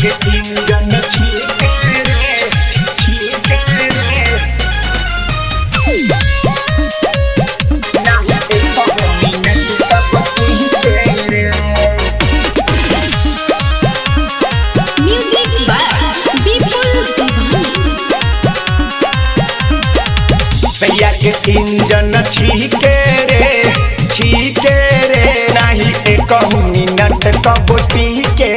के इंजन छीके रे छीके रे नाही एक मिनट तक छीके रे। म्यूजिक बाय विपुल दीवानी। सैया के इंजन छीके रे नाही एक मिनट कब टीके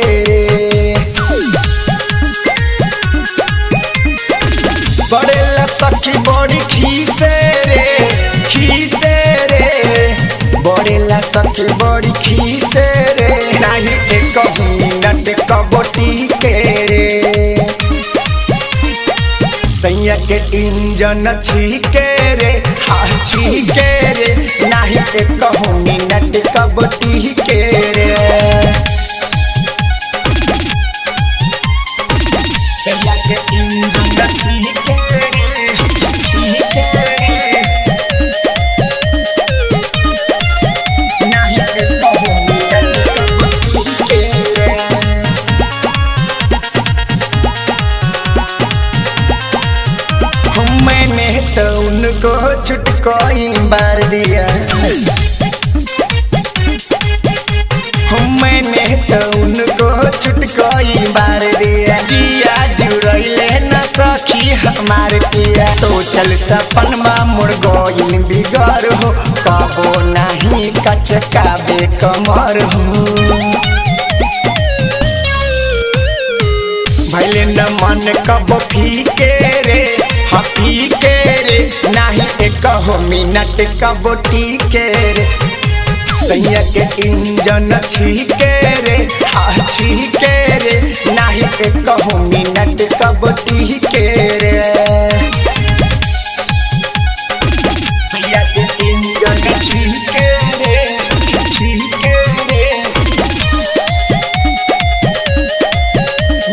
बड़ेला सखी बड़ी खीसे रे बड़ेला सखी बड़ी खीसे रे नाही एक मिनट कब टीके रे। सैया के इंजन छीके रे हाँ छीके रे नाही एक मिनट कब टीके रे। सैया के इंजन छीके रे छीके रे नाही एक मिनट कब टीके रे। मैंने तो उनको चुटकोई मार दिया मैंने तो उनको चुटकोई मार दिया जिया जुड़ैले न सखी हमार पिया सोचल सपनमा मुड़ गइल बिगर हो कबो नहीं कचकाबे कमर हो भैले न मन कब फीके रे फीके रे नाही एक मिनट कब टीके रे। सैया के इंजन छीके रे हाँ छीके रे नाही एक मिनट कब टीके रे। सैया के इंजन छीके रे छीके रे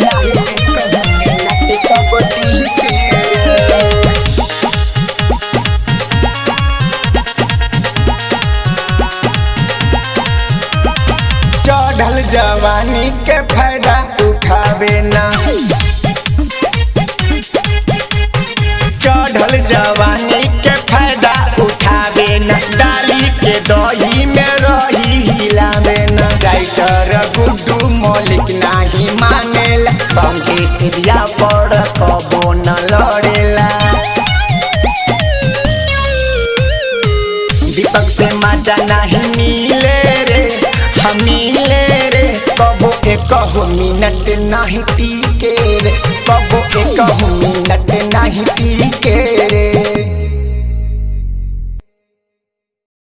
नाही एक मिनट कब टीके रे। चढ़ल जवानी के फायदा उठावे ना चढ़ल जवानी के फायदा उठावे ना डाली के दही में रही हिलावे ना राइटर गुड्डू मौलिक नाही मानेला संगे सिरिया पर कबो न लड़ेला दीपक से मजा नहीं मिले रे मिले रे कबो एक मिनट नहीं टीके रे कबो एक मिनट नहीं टीके।